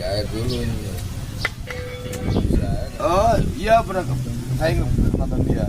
air dulu ini. Oh iya, pernah saya nonton dia.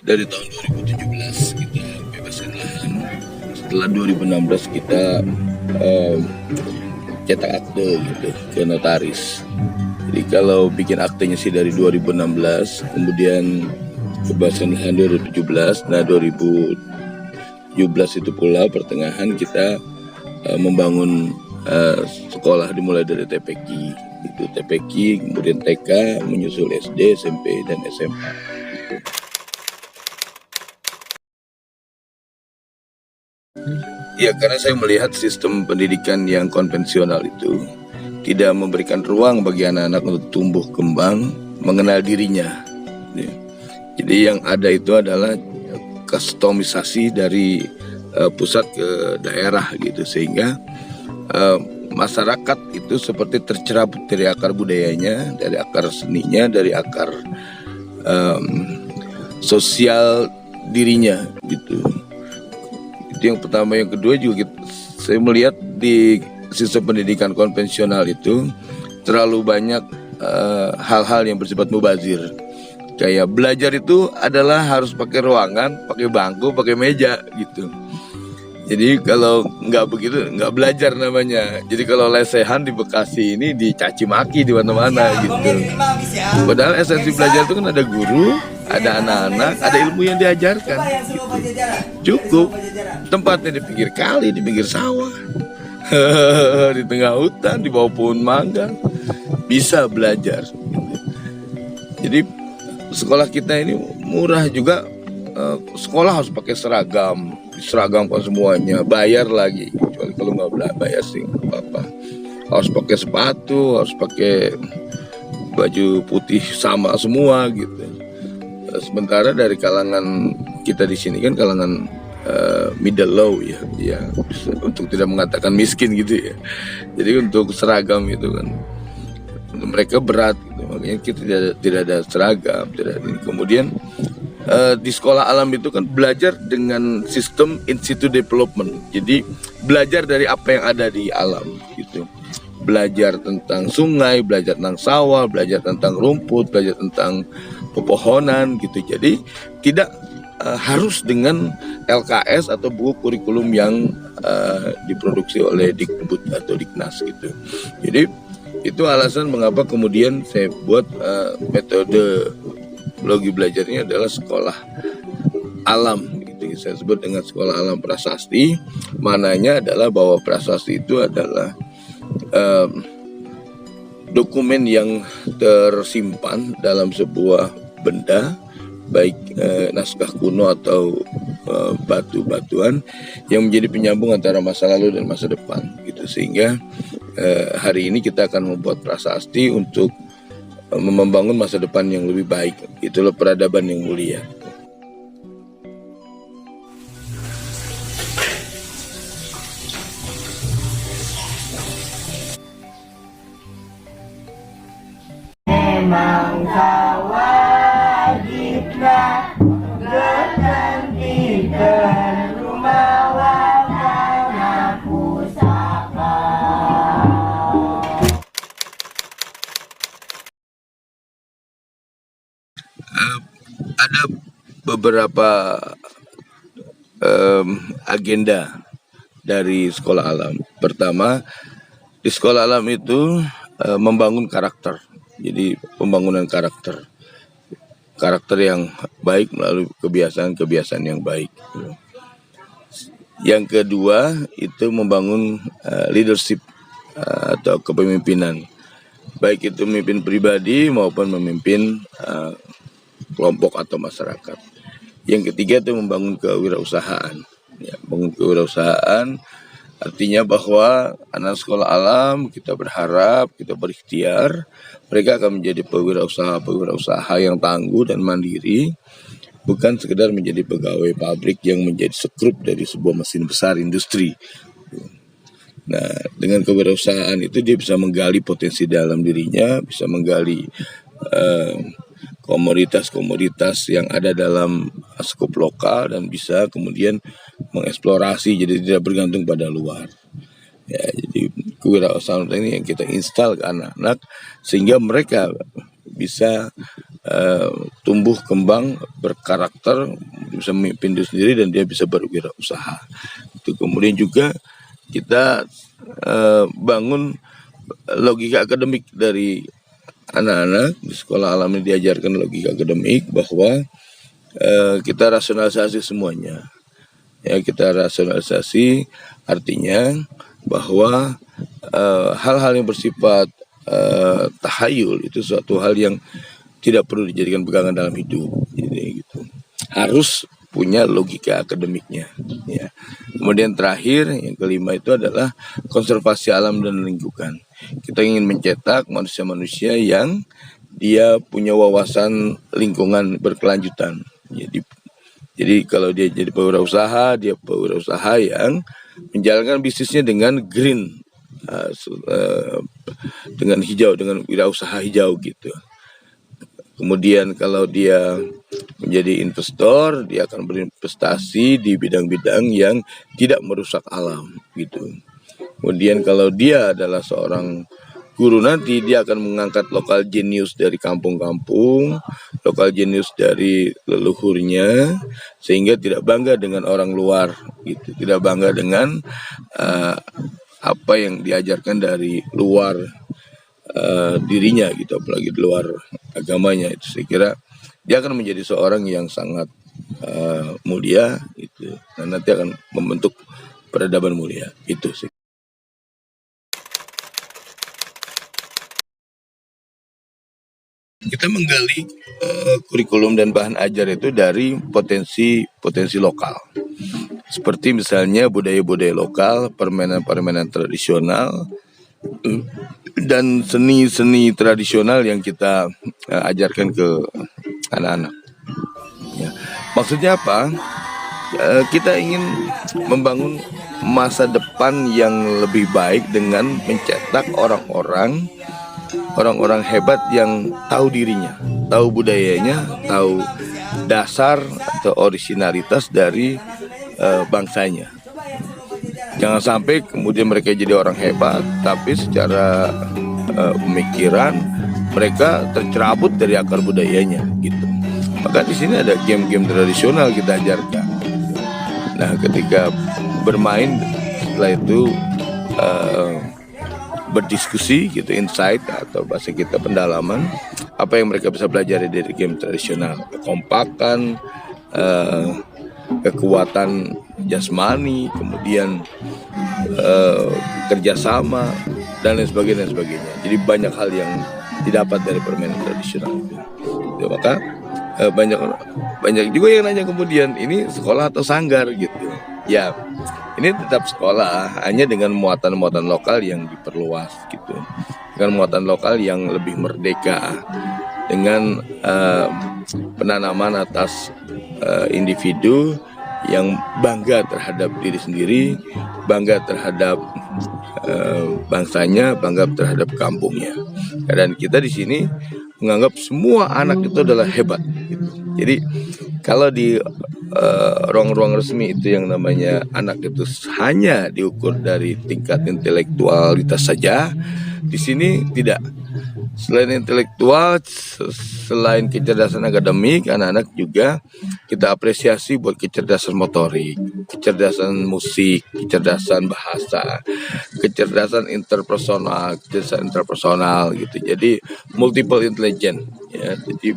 Dari tahun 2017 kita bebaskan lahan. Setelah 2016 kita cetak akte gitu ke notaris. Jadi kalau bikin aktenya sih dari 2016, kemudian bebaskan lahan 2017. Nah 2017 itu pula pertengahan kita membangun sekolah dimulai dari TPQ, itu TPQ, kemudian TK, menyusul SD, SMP dan SMA. Ya, karena saya melihat sistem pendidikan yang konvensional itu tidak memberikan ruang bagi anak-anak untuk tumbuh kembang, mengenal dirinya. Jadi yang ada itu adalah kustomisasi dari pusat ke daerah gitu, sehingga masyarakat itu seperti tercerabut dari akar budayanya, dari akar seninya, dari akar sosial dirinya gitu. Itu yang pertama. Yang kedua juga saya melihat di sistem pendidikan konvensional itu terlalu banyak hal-hal yang bersifat mubazir. Kayak belajar itu adalah harus pakai ruangan, pakai bangku, pakai meja gitu. Jadi kalau nggak begitu nggak belajar namanya. Jadi kalau lesehan di Bekasi ini dicaci maki di mana-mana gitu. Padahal esensi belajar itu kan ada guru, ada anak-anak, ada ilmu yang diajarkan. Gitu. Cukup tempatnya di pinggir kali, di pinggir sawah, di tengah hutan, di bawah pohon mangga, bisa belajar. Jadi sekolah kita ini murah juga. Sekolah harus pakai seragam, diseragamkan semuanya, bayar lagi. Kecuali kalau nggak bayar sih nggak apa-apa. Harus pakai sepatu, harus pakai baju putih sama semua gitu. Sementara dari kalangan kita di sini kan kalangan middle low ya, untuk tidak mengatakan miskin gitu ya. Jadi untuk seragam itu kan mereka berat, gitu. Makanya kita tidak ada seragam, tidak ini. Kemudian di sekolah alam itu kan belajar dengan sistem in situ development. Jadi belajar dari apa yang ada di alam gitu. Belajar tentang sungai, belajar tentang sawah, belajar tentang rumput, belajar tentang pepohonan gitu. Jadi tidak harus dengan LKS atau buku kurikulum yang diproduksi oleh Dikbud atau Diknas gitu. Jadi itu alasan mengapa kemudian saya buat metode logi belajarnya adalah sekolah alam gitu. Saya sebut dengan sekolah alam prasasti. Mananya adalah bahwa prasasti itu adalah dokumen yang tersimpan dalam sebuah benda, baik naskah kuno atau batu-batuan yang menjadi penyambung antara masa lalu dan masa depan gitu. Sehingga hari ini kita akan membuat prasasti untuk membangun masa depan yang lebih baik. Itulah peradaban yang mulia. Memang wajibna bergantikan rumah warna pusaka. Ada beberapa agenda dari sekolah alam. Pertama, di sekolah alam itu membangun karakter. Jadi pembangunan karakter yang baik melalui kebiasaan-kebiasaan yang baik. Yang kedua itu membangun leadership atau kepemimpinan, baik itu memimpin pribadi maupun memimpin kelompok atau masyarakat. Yang ketiga itu membangun kewirausahaan. Ya, membangun kewirausahaan artinya bahwa anak sekolah alam kita berharap, kita berikhtiar, mereka akan menjadi pewirausaha yang tangguh dan mandiri, bukan sekedar menjadi pegawai pabrik yang menjadi sekrup dari sebuah mesin besar industri. Nah, dengan kewirausahaan itu dia bisa menggali potensi dalam dirinya, bisa menggali komoditas-komoditas yang ada dalam skup lokal dan bisa kemudian mengeksplorasi, jadi tidak bergantung pada luar. Ya, jadi kewirausahaan ini yang kita install ke anak-anak sehingga mereka bisa tumbuh kembang, berkarakter, bisa memimpin diri sendiri dan dia bisa berwirausaha. Itu kemudian juga kita bangun logika akademik dari anak-anak di sekolah alam ini, diajarkan logika akademik bahwa kita rasionalisasi semuanya. Ya, kita rasionalisasi artinya bahwa hal-hal yang bersifat tahayul itu suatu hal yang tidak perlu dijadikan pegangan dalam hidup. Jadi gitu. Harus punya logika akademiknya. Ya. Kemudian terakhir yang kelima itu adalah konservasi alam dan lingkungan. Kita ingin mencetak manusia-manusia yang dia punya wawasan lingkungan berkelanjutan. Jadi kalau dia jadi pewirausaha, dia pewirausaha yang menjalankan bisnisnya dengan green, dengan hijau, dengan wirausaha hijau gitu. Kemudian kalau dia menjadi investor, dia akan berinvestasi di bidang-bidang yang tidak merusak alam gitu. Kemudian kalau dia adalah seorang guru nanti, dia akan mengangkat lokal genius dari kampung-kampung, lokal genius dari leluhurnya, sehingga tidak bangga dengan orang luar gitu, tidak bangga dengan apa yang diajarkan dari luar dirinya gitu, apalagi di luar agamanya. Itu saya kira dia akan menjadi seorang yang sangat mulia gitu, dan nanti akan membentuk peradaban mulia itu sih. Kita menggali kurikulum dan bahan ajar itu dari potensi lokal. Seperti misalnya budaya-budaya lokal, permainan-permainan tradisional, dan seni-seni tradisional yang kita ajarkan ke anak-anak. Ya. Maksudnya apa? Kita ingin membangun masa depan yang lebih baik dengan mencetak orang-orang hebat yang tahu dirinya, tahu budayanya, tahu dasar atau originalitas dari bangsanya. Jangan sampai kemudian mereka jadi orang hebat, tapi secara pemikiran mereka tercerabut dari akar budayanya, gitu. Maka di sini ada game-game tradisional kita ajarkan. Nah, ketika bermain, setelah itu berdiskusi, gitu, insight atau bahasa kita pendalaman, apa yang mereka bisa pelajari dari game tradisional, kekompakan, kekuatan jasmani, kemudian kerjasama dan lain sebagainya, Jadi banyak hal yang didapat dari permainan tradisional itu. Maka banyak juga yang nanya kemudian, ini sekolah atau sanggar gitu. Ya, ini tetap sekolah, hanya dengan muatan-muatan lokal yang diperluas gitu, dengan muatan lokal yang lebih merdeka, dengan penanaman atas individu yang bangga terhadap diri sendiri, bangga terhadap bangsanya, bangga terhadap kampungnya. Dan kita di sini menganggap semua anak itu adalah hebat. Gitu. Jadi kalau di ruang-ruang resmi itu yang namanya anak itu hanya diukur dari tingkat intelektualitas saja, di sini tidak. Selain intelektual, selain kecerdasan akademik, anak-anak juga kita apresiasi buat kecerdasan motorik, kecerdasan musik, kecerdasan bahasa, kecerdasan interpersonal gitu. Jadi multiple intelligence, ya. Jadi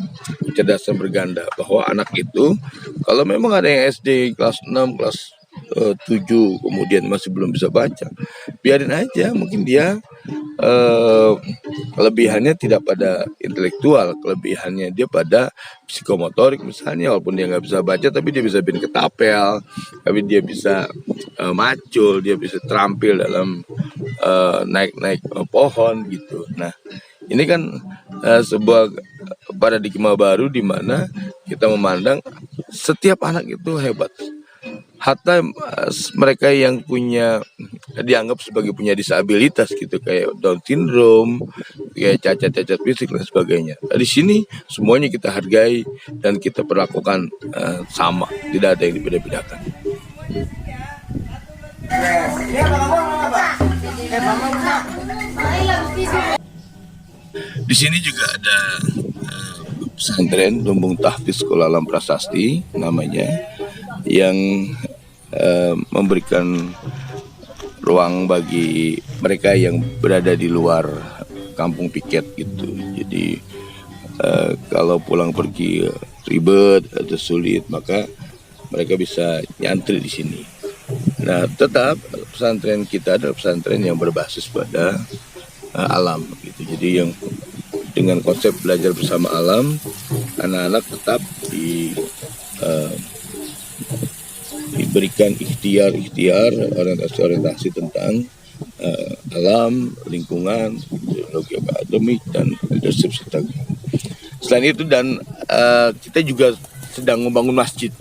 kecerdasan berganda, bahwa anak itu kalau memang ada yang SD kelas 6, kelas 7 kemudian masih belum bisa baca, biarin aja, mungkin dia kelebihannya tidak pada intelektual, kelebihannya dia pada psikomotorik misalnya, walaupun dia nggak bisa baca tapi dia bisa bikin ketapel, tapi dia bisa macul, dia bisa terampil dalam naik-naik pohon gitu. Nah, ini kan sebuah paradigma baru di mana kita memandang setiap anak itu hebat. Hatta mereka yang dianggap sebagai punya disabilitas gitu, kayak Down syndrome, kayak cacat-cacat fisik dan sebagainya. Di sini semuanya kita hargai dan kita perlakukan sama, tidak ada yang dibedakan. Di sini juga ada pesantren Lumbung Tahfiz Sekolah Alam Prasasti namanya, yang memberikan ruang bagi mereka yang berada di luar kampung piket gitu. Jadi kalau pulang pergi ribet atau sulit, maka mereka bisa nyantri di sini. Nah, tetap pesantren kita adalah pesantren yang berbasis pada alam gitu. Jadi yang dengan konsep belajar bersama alam, anak-anak tetap diberikan ikhtiar orientasi tentang alam, lingkungan, ideologi akademik dan leadership serta. Selain itu kita juga sedang membangun masjid.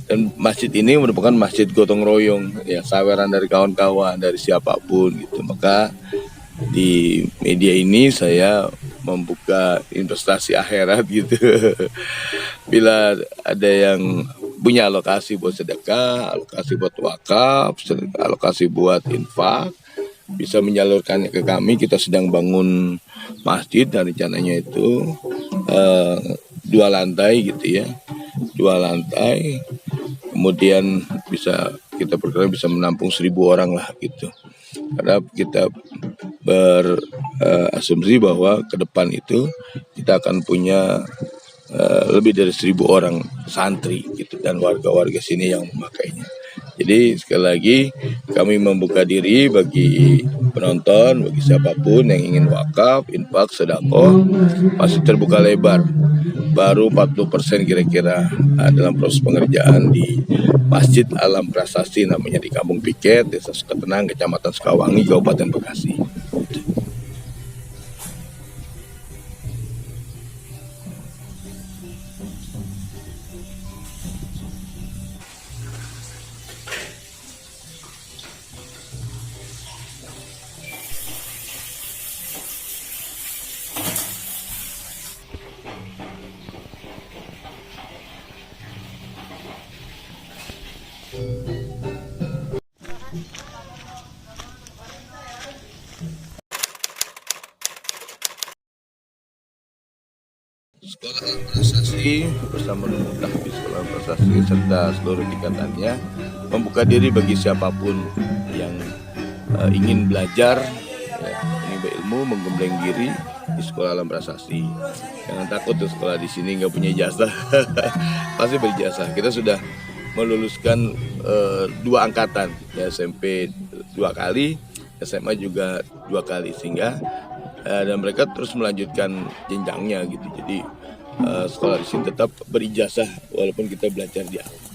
Dan masjid ini merupakan masjid gotong royong, ya, saweran dari kawan-kawan, dari siapapun gitu. Maka di media ini saya membuka investasi akhirat gitu. Bila ada yang punya alokasi buat sedekah, alokasi buat wakaf, alokasi buat infak, bisa menyalurkannya ke kami. Kita sedang bangun masjid dan rencananya itu 2 lantai gitu ya, 2 lantai. Kemudian kita perkirakan bisa menampung 1.000 orang lah gitu. Karena kita berasumsi bahwa ke depan itu kita akan punya lebih dari 1.000 orang santri gitu, dan warga-warga sini yang memakainya. Jadi sekali lagi kami membuka diri bagi penonton, bagi siapapun yang ingin wakaf, infak, sedekah, masih terbuka lebar. Baru 40% kira-kira dalam proses pengerjaan di Masjid Alam Prasasti namanya di Kampung Piket, Desa Sukatenang, Kecamatan Sukawangi, Kabupaten Bekasi. Sekolah Alam Prasasti bersama Lumbung Tahfiz Sekolah Alam Prasasti serta seluruh tingkatannya membuka diri bagi siapapun yang ingin belajar, ingin berilmu, menggembleng diri di Sekolah Alam Prasasti. Jangan takut tuh sekolah di sini nggak punya ijazah, pasti berijazah. Kita sudah meluluskan 2 angkatan, ya, SMP 2 kali, SMA juga 2 kali, sehingga dan mereka terus melanjutkan jenjangnya gitu. Jadi sekolah di sini tetap berijazah walaupun kita belajar di alam.